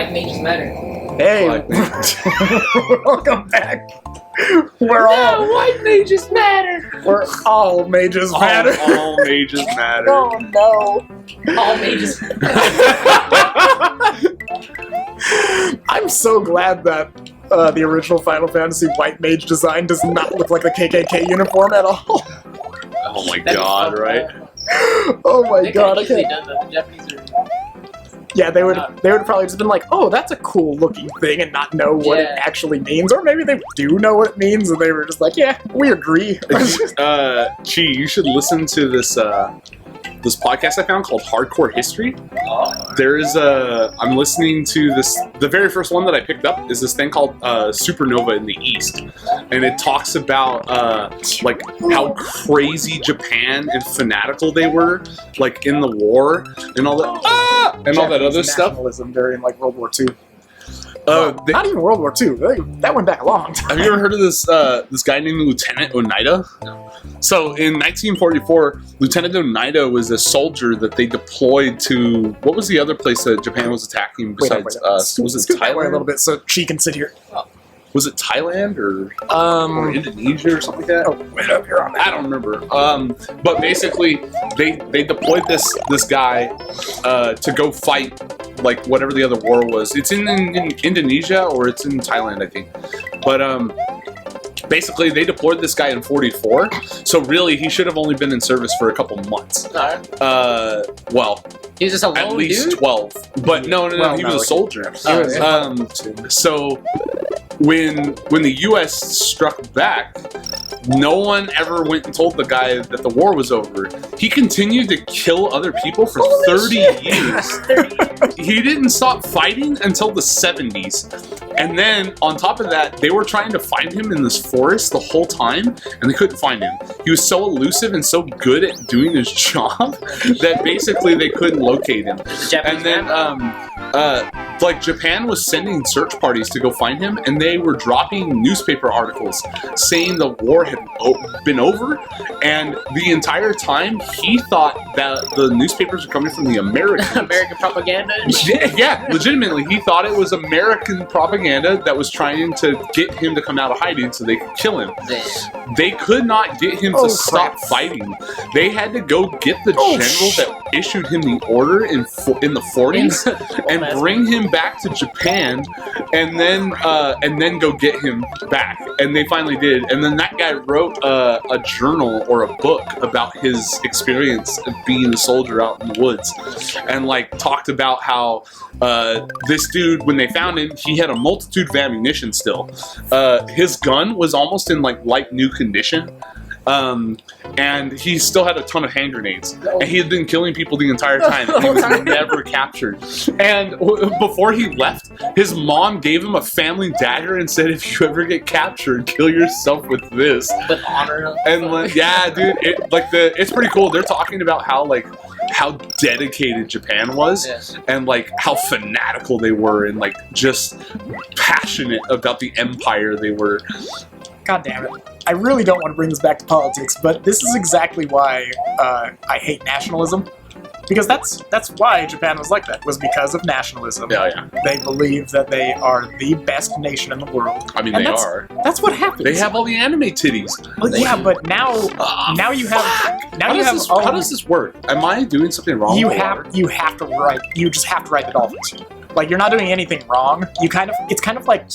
White mages matter. Hey, welcome back. White mages matter. We're all mages matter. All mages matter. Oh no. All mages. I'm so glad that the original Final Fantasy white mage design does not look like the KKK uniform at all. Oh my god, right? Oh my god, I They can't. done that. The Japanese are. Yeah, they would probably just been like, oh, that's a cool looking thing, and not know what it actually means. Or maybe they do know what it means, and they were just like, yeah, we agree. Chi, you should listen to this this podcast I found called Hardcore History. There is I'm listening to this. The very first one that I picked up is this thing called Supernova in the East, and it talks about like how crazy Japan and fanatical they were, like in the war and all that, and all that other stuff. Nationalism during like World War II. Not even World War II. That went back a long time. Have you ever heard of this this guy named Lieutenant Oneida? No. So in 1944, Lieutenant Oneida was a soldier that they deployed to, what was the other place that Japan was attacking besides us? Was it Scoot that way a Thailand? little bit so she can sit here. Was it Thailand or Indonesia or something like that? Oh, wait up here on that. I don't remember. But basically, they deployed this guy to go fight like whatever the other war was. It's in Indonesia or it's in Thailand, I think. But basically, they deployed this guy in 44. So really, he should have only been in service for a couple months. Well, He's just a lone at least dude? 12. But no, he was a soldier. So when the U.S. struck back, no one ever went and told the guy that the war was over. He continued to kill other people for 30 years. He didn't stop fighting until the 70s. And then, on top of that, they were trying to find him in this forest the whole time, and they couldn't find him. He was so elusive and so good at doing his job that basically they couldn't locate him. And then, like, Japan was sending search parties to go find him, and they were dropping newspaper articles saying the war had been over, and the entire time he thought that the newspapers were coming from the Americans. American propaganda? Yeah, legitimately. He thought it was American propaganda that was trying to get him to come out of hiding so they could kill him. They could not get him to stop fighting. They had to go get the general that issued him the order in the 40s and bring him back to Japan, and then go get him back. And they finally did. And then that guy wrote a journal or a book about his experience of being a soldier out in the woods, and like talked about how this dude, when they found him, he had a multitude of ammunition still. His gun was almost in like light new condition. And he still had a ton of hand grenades, and he had been killing people the entire time, and he was never captured. And before he left, his mom gave him a family dagger and said, if you ever get captured, kill yourself with this. With honor. And like, yeah, dude, it's pretty cool. They're talking about how dedicated Japan was, and like how fanatical they were, and like just passionate about the empire they were. God damn it. I really don't want to bring this back to politics, but this is exactly why I hate nationalism. Because that's why Japan was like that, was because of nationalism. Yeah. They believe that they are the best nation in the world. I mean, and they are. That's what happens. They have all the anime titties. Well, yeah, but now you have How does this work? Am I doing something wrong? You just have to write the dolphins. Like, you're not doing anything wrong. It's kind of like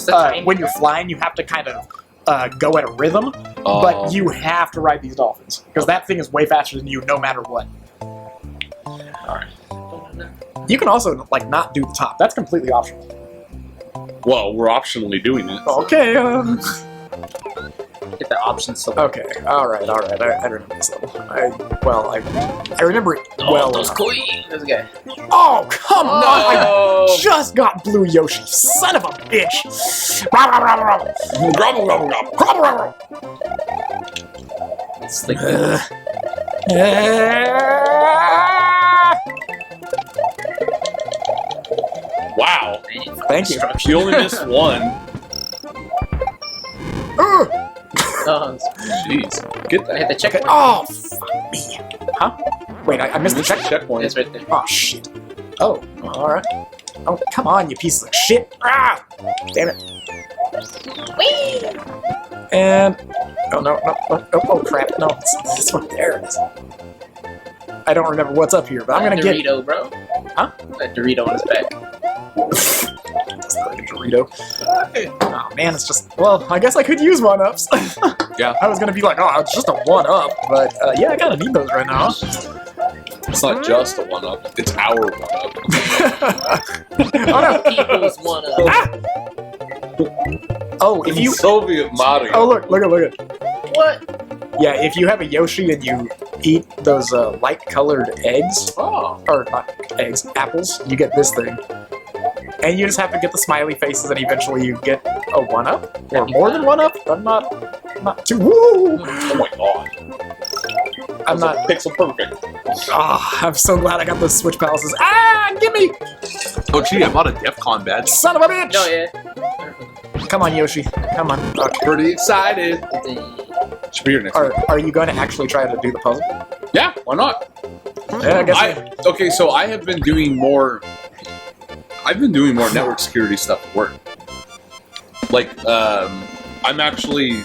when you're flying, you have to kind of go at a rhythm, but you have to ride these dolphins because that thing is way faster than you, no matter what. All right. You can also like not do the top. That's completely optional. Well, we're optionally doing it. Okay. Get the option Okay. All right. I remember this level. I remember it well. Those koi. This guy. Oh, come on! No. I just got Blue Yoshi, son of a bitch! It's like Wow. Thank you. He only missed one. oh, Jeez. Get I hit the checkpoint. Oh, fuck me. Huh? Wait, I missed the checkpoint. checkpoint. It's right there. Oh, shit. Oh, alright. Oh, come on, you piece of shit. Ah! Damn it. Whee! And... Oh, no. Oh, crap. No, it's this one. There it is. I don't remember what's up here, but I'm gonna get... Dorito, bro. Huh? That Dorito on his back. Just like a Dorito. Oh, man, it's just... Well, I guess I could use 1-ups. Yeah. I was gonna be like, oh, it's just a 1-up, but yeah, I kinda need those right now. It's not just a 1-up, it's our 1-up. Oh, no. People's 1-up. Ah! Oh, if you... Soviet Mario. Oh, look. What? Yeah, if you have a Yoshi and you eat those light-colored eggs, Oh. or not eggs, apples, you get this thing. And you just have to get the smiley faces, and eventually you get a 1-up, or more than 1-up. I'm not too. Woo! Oh my god. I'm not pixel perfect. Ah, I'm so glad I got those Switch palaces. Ah, gimme! Oh gee, I bought a DEF CON badge. Son of a bitch! No, yeah. Come on, Yoshi. Come on. Okay. Pretty excited. Should be here next week. Are you going to actually try to do the puzzle? Yeah, why not? Yeah, I guess. Okay, so I have been doing more. I've been doing more network security stuff at work. Like, I'm actually.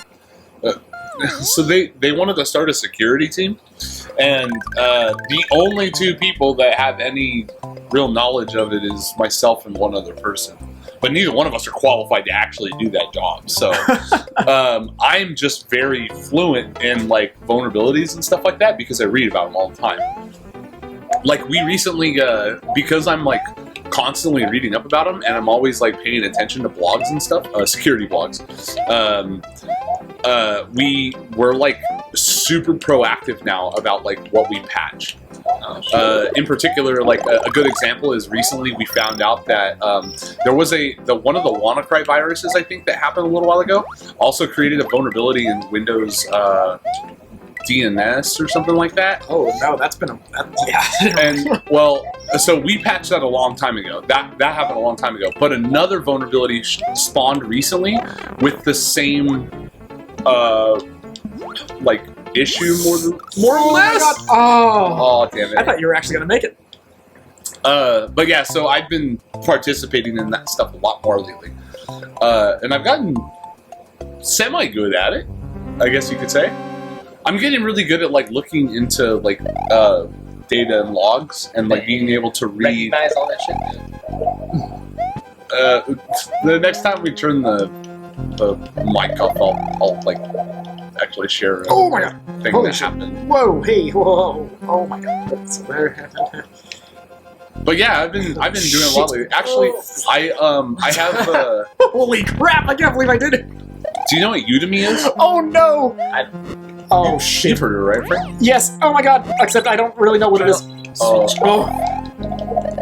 So they wanted to start a security team, and the only 2 people that have any real knowledge of it is myself and one other person. But neither one of us are qualified to actually do that job. So I'm just very fluent in like vulnerabilities and stuff like that because I read about them all the time. Like we recently, because I'm like constantly reading up about them and I'm always like paying attention to blogs and stuff, security blogs. We were like super proactive now about like what we patch. In particular, like a good example is recently we found out that there was one of the WannaCry viruses I think that happened a little while ago also created a vulnerability in Windows DNS or something like that. Oh no, that's been yeah. And well, so we patched that a long time ago. That happened a long time ago. But another vulnerability spawned recently with the same like issue more or less. Oh damn it! I thought you were actually gonna make it. But yeah, so I've been participating in that stuff a lot more lately, and I've gotten semi good at it, I guess you could say. I'm getting really good at like looking into like data and logs and like being able to read. Recognize all that shit. The next time we turn the mic off, I'll like actually share a Oh my god! thing Holy that shit. happened. Whoa! Hey! Whoa! Oh my god! That's But yeah, I've been doing a lot lately. Actually, I have. Holy crap! I can't believe I did it. Do you know what Udemy is? Oh no! Oh shit! You've heard of it, right, Frank? Yes. Oh my god! Except I don't really know what it is. Oh. Oh.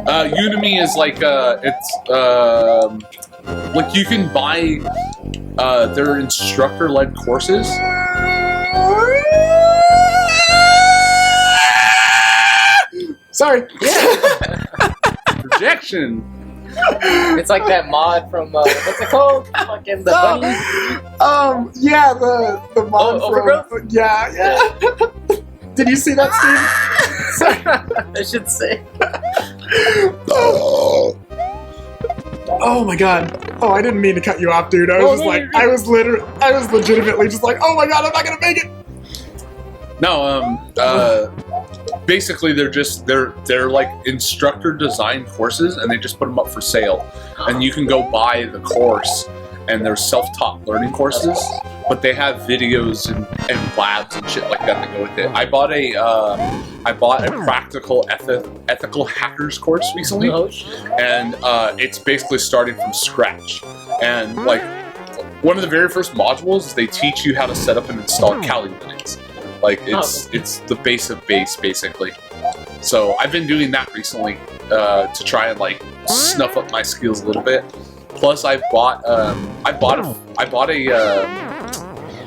Udemy is like it's like you can buy their instructor-led courses. Sorry. Yeah. Projection. It's like that mod from what's it called? Fucking the bunny. Yeah, the mod Overgrowth? from yeah. Did you see that, Steve? I should say. Oh my god. Oh, I didn't mean to cut you off, dude. I was I was legitimately just like, oh my god, I'm not gonna make it. No, basically they're like instructor design courses and they just put them up for sale. And you can go buy the course and they're self-taught learning courses, but they have videos and labs and shit like that go with it. I bought a practical ethical hackers course recently, and it's basically starting from scratch. And like one of the very first modules is they teach you how to set up and install Kali Linux. Like it's the base of base basically. So I've been doing that recently to try and like snuff up my skills a little bit. Plus I bought a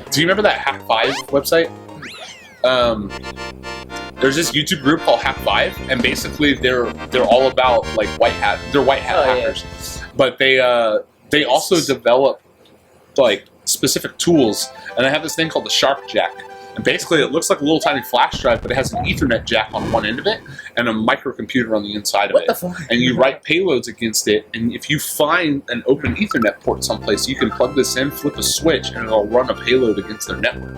do you remember that Hack 5 website? There's this YouTube group called Hack 5 and basically they're all about like white hat hackers. Yeah. But they also develop like specific tools and I have this thing called the Sharp Jack. And basically, it looks like a little tiny flash drive, but it has an Ethernet jack on one end of it and a microcomputer on the inside of What it. the fuck? And you write payloads against it, and if you find an open Ethernet port someplace, you can plug this in, flip a switch, and it'll run a payload against their network.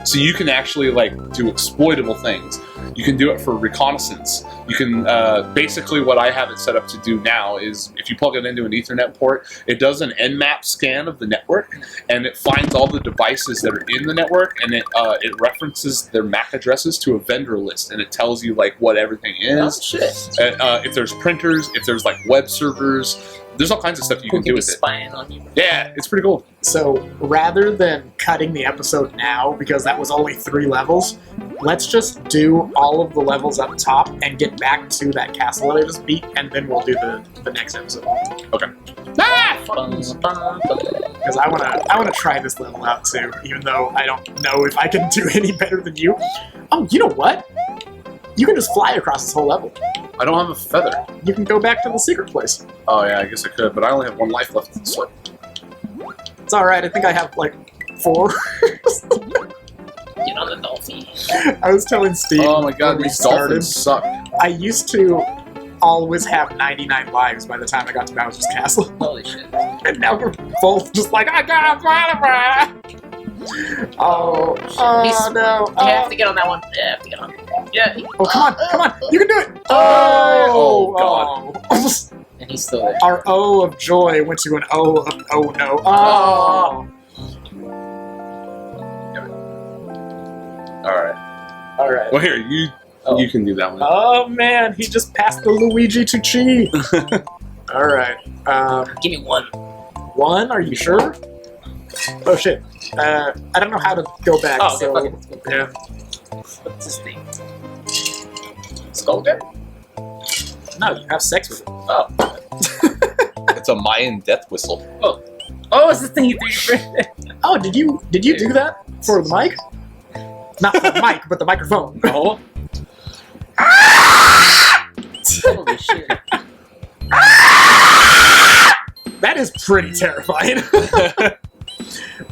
So you can actually do exploitable things. You can do it for reconnaissance. You can basically what I have it set up to do now is if you plug it into an Ethernet port, it does an Nmap scan of the network, and it finds all the devices that are in the network, and it references their MAC addresses to a vendor list, and it tells you what everything is. Oh, shit. If there's printers, if there's web servers. There's all kinds of stuff you can do with it. Spying on you. Yeah, it's pretty cool. So rather than cutting the episode now, because that was only 3 levels, let's just do all of the levels up top and get back to that castle that I just beat, and then we'll do the next episode. Okay. Because I wanna try this level out too, even though I don't know if I can do any better than you. Oh, you know what? You can just fly across this whole level. I don't have a feather. You can go back to the secret place. Oh yeah, I guess I could, but I only have 1 life left in the slip. It's alright, I think I have 4. Get on the dolphin. I was telling Steve. Oh my god, when we these dolphins started, suck. I used to always have 99 lives by the time I got to Bowser's Castle. Holy shit. And now we're both just like, I got Spider-Man! Oh, no. You have to get on that one. Yeah, I have to get on. Yeah. Oh, come on. You can do it. Oh, God. And he's still there. Our O of joy went to an O of oh no. Oh. Alright. Well, here, you can do that one. Oh man, he just passed the Luigi to Chi. Alright. Give me 1. 1? Are you sure? Oh shit. I don't know how to go back, Oh, okay, so... fuck it. Yeah. What's this thing? Skulker? No, you have sex with it. Oh. It's a Mayan death whistle. Oh, it's the thing you threw your friend. Oh, did you do that for the mic? Not for the mic, but the microphone. Oh. Holy shit. That is pretty terrifying.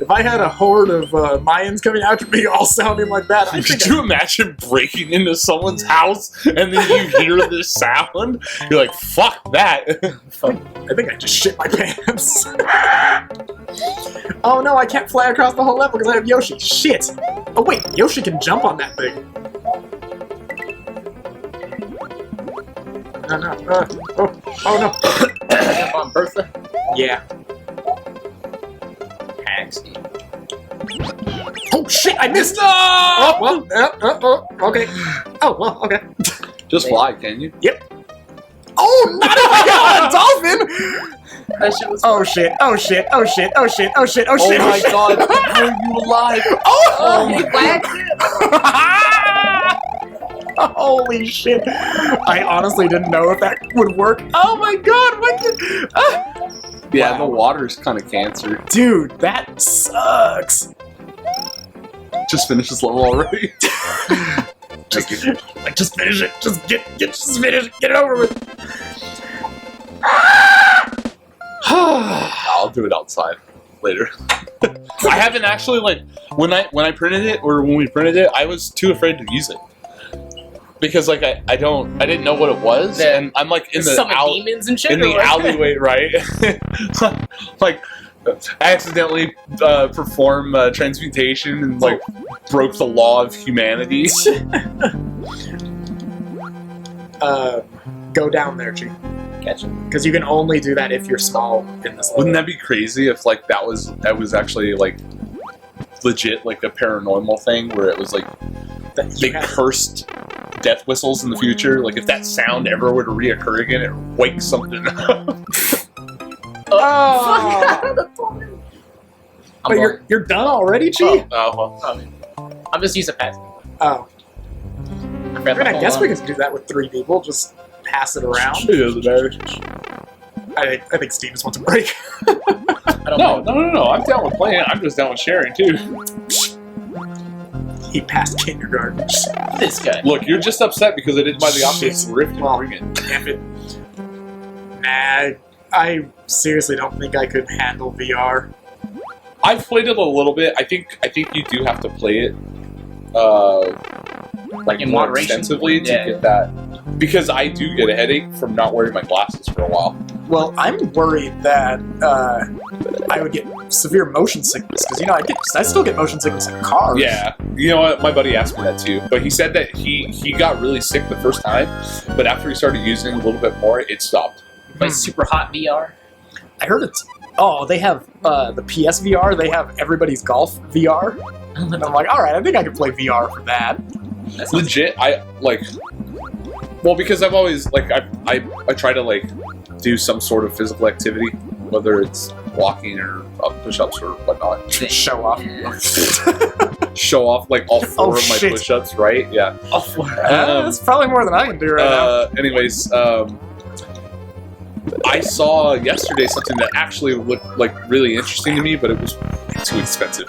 If I had a horde of Mayans coming after me all sounding like that, I Could think you imagine breaking into someone's house and then you hear this sound? You're like, fuck that. I think I just shit my pants. Oh no, I can't fly across the whole level because I have Yoshi. Shit. Oh wait, Yoshi can jump on that thing. No. Oh no. Jump on Bertha. Yeah. Taxi. Oh shit, I missed! No! Oh, well, okay. Oh, well, okay. Just fly, can you? Yep. Oh, not if I got a dolphin! That shit was Oh shit, oh shit, oh shit, oh shit, oh shit, oh shit, Oh my shit. god, were you alive? Oh! he whacked it! Holy shit. I honestly didn't know if that would work. Oh my god, what the... Yeah, Wow. the water's kind of cancer. Dude, that sucks. Just finished this level already. Just finish it. Just finish it. Get it over with. I'll do it outside later. I haven't actually when I printed it or when we printed it, I was too afraid to use it. Because I didn't know what it was, Yeah. and I'm in the Summon demons and shit. in the or what? alleyway, right? I accidentally perform transmutation and broke the law of humanity. Go down there, Chief. Gotcha. Because you can only do that if you're small in this level. Wouldn't that be crazy if that was actually legit a paranormal thing where it was they cursed death whistles in the future? If that sound ever were to reoccur again, it wakes something up. Oh! I'm, But you're done already, Chi? Well. I'm just using pass. Oh. I forgot I the guess whole we can do that with 3 people. Just pass it around. It doesn't matter. I think Steve just wants a break. I don't No. know. I'm down with playing. I'm just down with sharing too. He passed kindergarten. This guy. Look, you're just upset because I didn't buy the Oculus Rift and Well, bring it. damn it. Nah, I seriously don't think I could handle VR. I've played it a little bit. I think you do have to play it like In more moderation? extensively to Yeah. get that, because I do get a headache from not wearing my glasses for a while. Well, I'm worried that I would get severe motion sickness because I still get motion sickness in cars. Yeah, you know what? My buddy asked me that too, but he said that he got really sick the first time, but after he started using it a little bit more, it stopped. Like super hot VR. I heard it's. Oh, they have the PS VR. They have everybody's golf VR. And I'm like, all right, I think I can play VR for that. Legit, I like. Well, because I've always like I try to like do some sort of physical activity, whether it's walking or push-ups or whatnot. Show off. Show off like all four of my shit. push-ups, right? Yeah. That's probably more than I can do right now. Anyways, I saw yesterday something that actually looked like really interesting to me, but it was too expensive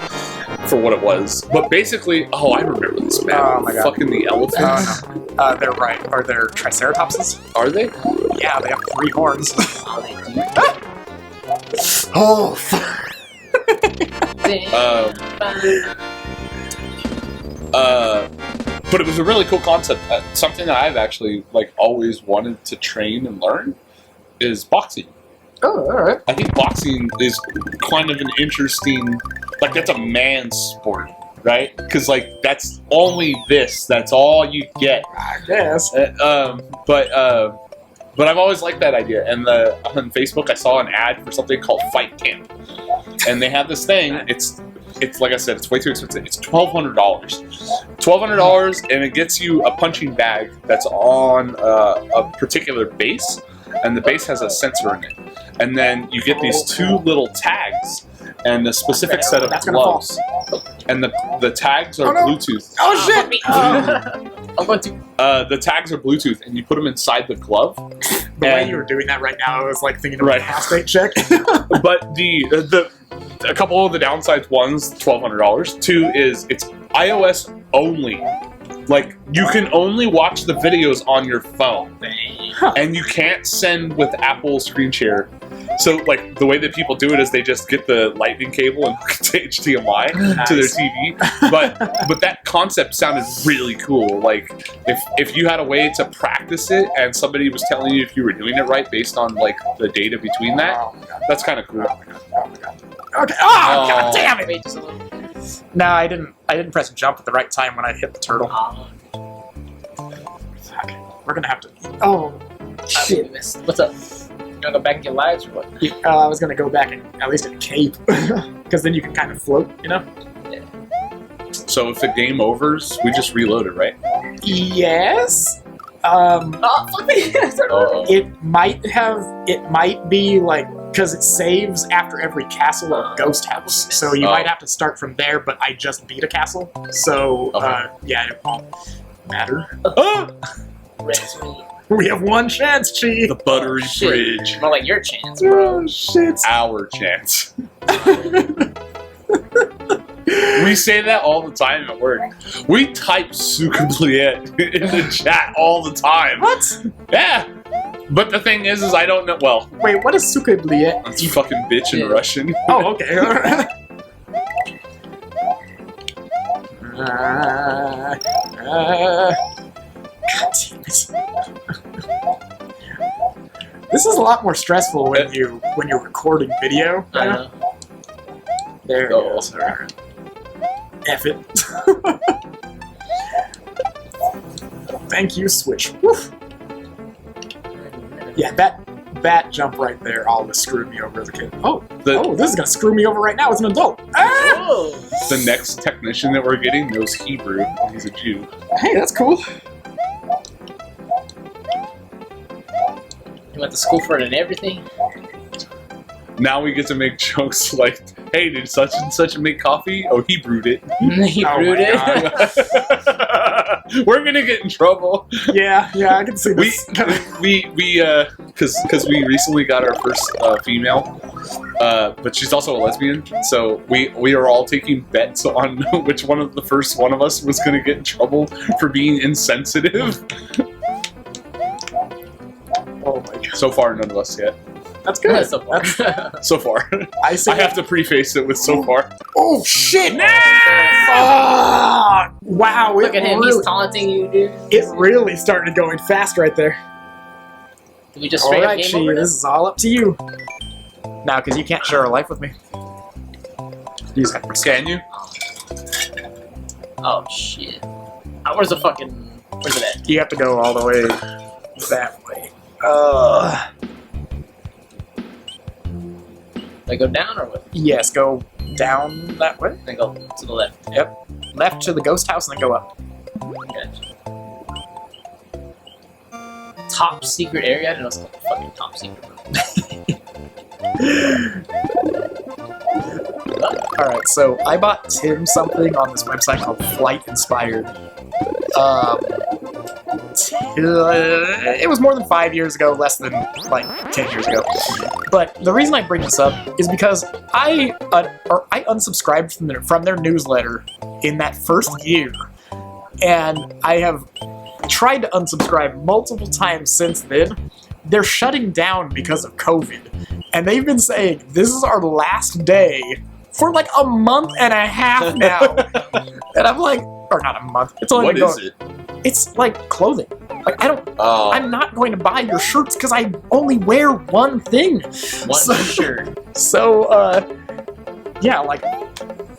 for what it was. But basically, I remember this, man. Oh my god. Fucking the elephants. No. They're right. Are they triceratopses? Are they? Yeah, they have 3 horns. Oh, they do. Oh, But it was a really cool concept. Something that I've actually like always wanted to train and learn is boxing. Oh, all right. I think boxing is kind of an interesting, like that's a man's sport, right? Because like that's only this. That's all you get. I guess. But I've always liked that idea. And on Facebook, I saw an ad for something called Fight Camp, and they have this thing. It's like I said, it's way too expensive. It's $1,200. $1,200, and it gets you a punching bag that's on a particular base, and the base has a sensor in it. And then you get these 2 little tags and a specific set of gloves. And the tags are Bluetooth. Oh shit! I'm going to. The tags are Bluetooth, and you put them inside the glove. The way you were doing that right now, I was like thinking about a prostate check. But a couple of the downsides: one's $1,200. 2 is it's iOS only. Like you can only watch the videos on your phone, and you can't send with Apple Screen Share. So like the way that people do it is they just get the lightning cable and hook it to HDMI to their TV. But that concept sounded really cool. Like if you had a way to practice it and somebody was telling you if you were doing it right based on like the data between that, that's kind of cool. Oh my god. Okay. Oh, god damn it! Wait just a little. No, I didn't press jump at the right time when I hit the turtle. Fuck. We're gonna have to. Oh shit! What's up? You wanna go back and get lives or what? I was gonna go back and at least in cape, because then you can kind of float, you know. Yeah. So if the game overs, we just reload it, right? Yes. Oh, fuck me! It might be like, because it saves after every castle or ghost house, so you might have to start from there, but I just beat a castle, so yeah, it won't matter. We have one chance, Chi! The buttery bridge. More like your chance, bro. Oh, shit. Our chance. We say that all the time at work. We type Sukabliet in the chat all the time. What? Yeah. But the thing is I don't know. Well, wait, what is Sukabliet? it's fucking bitch in Russian. Oh, okay. God damn it. This is a lot more stressful when you're recording video. I know. There it goes. Alright. F it. Thank you, Switch. Woof. Yeah, that jump right there always screwed me over as a kid. Oh, this is gonna screw me over right now as an adult. Ah! The next technician that we're getting knows Hebrew. He's a Jew. Hey, that's cool. You went to school for it and everything? Now we get to make jokes like, hey, did such and such make coffee? Oh, he brewed it. He brewed it? We're gonna get in trouble. Yeah, I can see this. Because we recently got our first female, but she's also a lesbian, so we are all taking bets on which one of the first one of us was gonna get in trouble for being insensitive. Oh my god. So far, none of us yet. That's good. So far. So far. I see. I have to preface it with so far. Oh shit! Wow! Look at him. He's taunting you, dude. It really started going fast right there. Did we just All straight right, up game Chi, over this is all up to you. Now, because you can't share a life with me. You just have to Can you? Oh shit. Where's the fucking... Where's it at? You have to go all the way that way. Do I go down or what? Yes, go down that way. I go to the left. Yep. Left to the ghost house and then go up. Gotcha. Top secret area? I didn't know it's called fucking top secret. Alright, so I bought Tim something on this website called Flight Inspired. It was more than 5 years ago, less than like 10 years ago. But the reason I bring this up is because I unsubscribed from their newsletter in that first year, and I have tried to unsubscribe multiple times since then. They're shutting down because of COVID, and they've been saying this is our last day for like a month and a half now. And I'm like, or not a month. It's only What been is going- it? It's like clothing. Like Oh. I'm not going to buy your shirts because I only wear one thing. One So- shirt. So, yeah, like,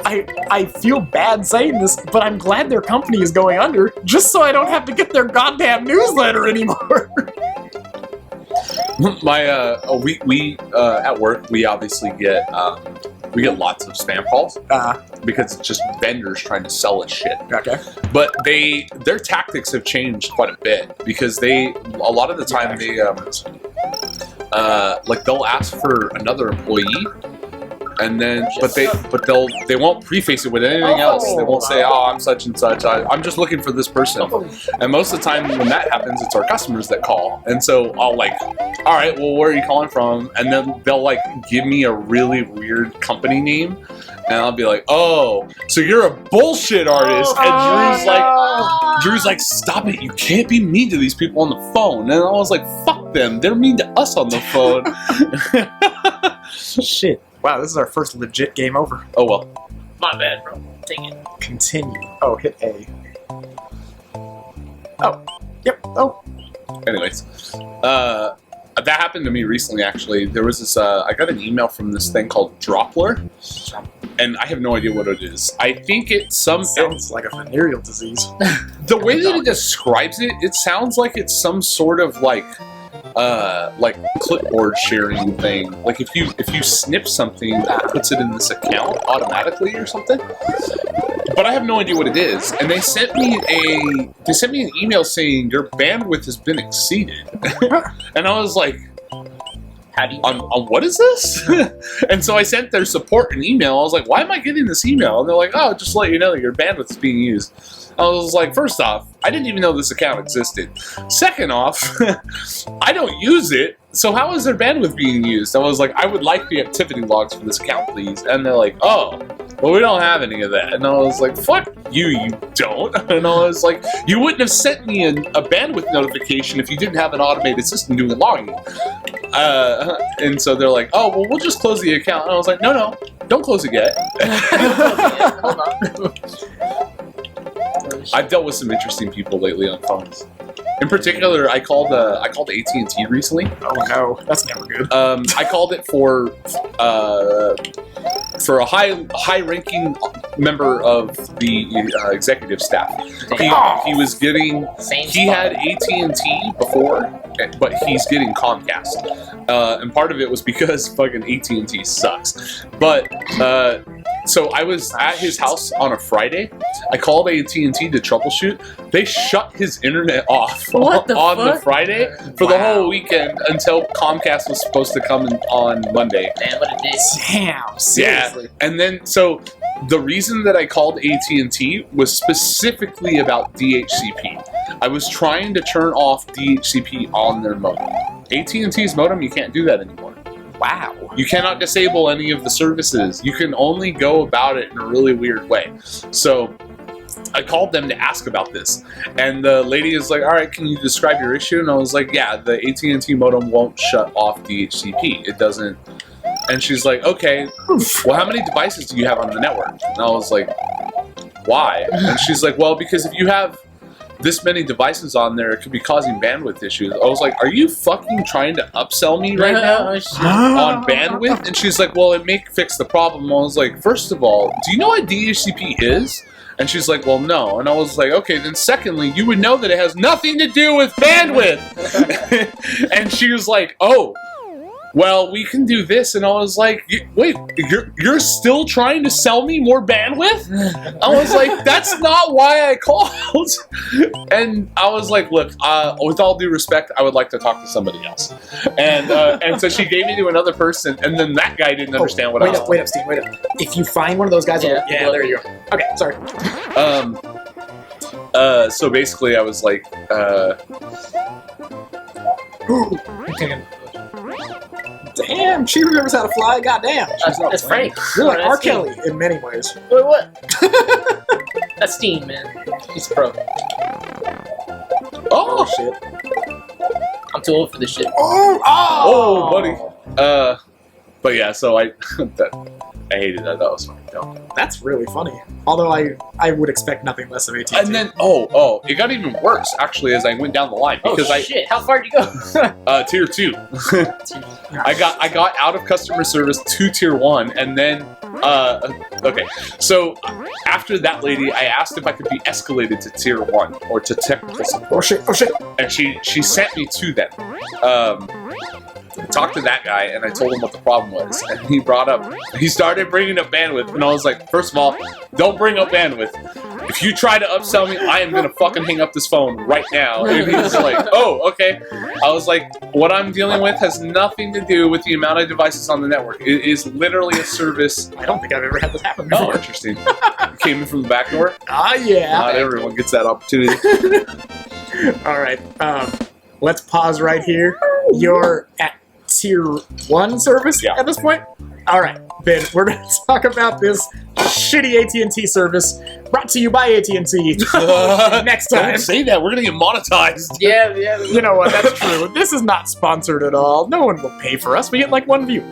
I feel bad saying this, but I'm glad their company is going under just so I don't have to get their goddamn newsletter anymore. My we at work we obviously get lots of spam calls because it's just vendors trying to sell us shit. Okay. But their tactics have changed quite a bit because a lot of the time they like they'll ask for another employee. And then, but they won't preface it with anything else. They won't say, "Oh, I'm such and such. I'm just looking for this person." And most of the time, when that happens, it's our customers that call. And so I'll like, "All right, well, where are you calling from?" And then they'll like give me a really weird company name, and I'll be like, "Oh, so you're a bullshit artist?" And Drew's like, "Stop it! You can't be mean to these people on the phone." And I was like, "Fuck them! They're mean to us on the phone." Shit. Wow, this is our first legit game over. Oh well. My bad, bro. Take it. Continue. Oh, hit A. Oh. Yep. Oh. Anyways, that happened to me recently. Actually, there was this. I got an email from this thing called Droppler, and I have no idea what it is. I think it's Sounds like a venereal disease. the way that it describes it. It sounds like it's some sort of like clipboard sharing thing. Like if you snip something, it puts it in this account automatically or something. But I have no idea what it is. And they sent me an email saying your bandwidth has been exceeded. And I was like, How do you on what is this? And so I sent their support an email. I was like, why am I getting this email? And they're like, oh, just to let you know that your bandwidth is being used. I was like, first off, I didn't even know this account existed. Second off, I don't use it, so how is their bandwidth being used? I was like, I would like the activity logs for this account, please. And they're like, oh, well, we don't have any of that. And I was like, fuck you don't. And I was like, you wouldn't have sent me a bandwidth notification if you didn't have an automated system doing logging. And so they're like, oh, well, we'll just close the account. And I was like, no, don't close it yet. Hold on. I've dealt with some interesting people lately on phones. In particular, I called AT&T recently. Oh no, that's never good. I called it for a high-ranking member of the executive staff. He was getting he had AT&T before, but he's getting Comcast, and part of it was because fucking AT&T sucks. But so I was at his house on a Friday. I called AT&T to troubleshoot. They shut his internet off What the on the fuck? Friday for the whole weekend until Comcast was supposed to come in on Monday. Man, what a dick. Damn, seriously. Yeah, and then so the reason that I called AT&T was specifically about DHCP. I was trying to turn off DHCP on their modem. AT&T's modem, you can't do that anymore. Wow. You cannot disable any of the services. You can only go about it in a really weird way. So I called them to ask about this, and the lady is like, "All right, can you describe your issue?" And I was like, "Yeah, the AT&T modem won't shut off DHCP. It doesn't." And she's like, "Okay, well, how many devices do you have on the network?" And I was like, "Why?" And she's like, "Well, because if you have this many devices on there, it could be causing bandwidth issues." I was like, "Are you fucking trying to upsell me right now on bandwidth?" And she's like, "Well, it may fix the problem." I was like, "First of all, do you know what DHCP is?" And she's like, "Well, no." And I was like, "Okay, then secondly, you would know that it has nothing to do with bandwidth." And she was like, "Oh, well, we can do this." And I was like, "Wait, you're still trying to sell me more bandwidth?" I was like, "That's not why I called." And I was like, "Look, with all due respect, I would like to talk to somebody else." And so she gave me to another person, and then that guy didn't understand what I was doing. Wait up, Steve, wait up. If you find one of those guys, yeah, there you go. Okay, sorry. So basically I was like, damn, she remembers how to fly. Goddamn, That's Frank. You're like R. Steam. Kelly in many ways. Wait, what? That's Steam, man. He's a pro. Oh shit! I'm too old for this shit. Oh, buddy. But yeah, so I hated that. That was fucking dumb. That's really funny. Although I would expect nothing less of AT&T. And then it got even worse actually as I went down the line because shit! How far did you go? tier 2. I got out of customer service to tier 1, and then okay. So after that lady, I asked if I could be escalated to tier 1 or to technical support. Oh shit! And she sent me to them. I talked to that guy and I told him what the problem was, and he started bringing up bandwidth, and I was like, first of all, don't bring up bandwidth. If you try to upsell me, I am gonna fucking hang up this phone right now. And he was like, oh, okay. I was like, what I'm dealing with has nothing to do with the amount of devices on the network. It is literally a service. I don't think I've ever had this happen before. Oh, interesting. Came in from the back door? Ah, yeah. Not everyone gets that opportunity. Alright, let's pause right here. You're at tier 1 service at this point? Alright, Ben, we're going to talk about this shitty AT&T service brought to you by AT&T next time. Don't say that, we're going to get monetized. Yeah. You know what, that's true. This is not sponsored at all. No one will pay for us. We get like 1 view.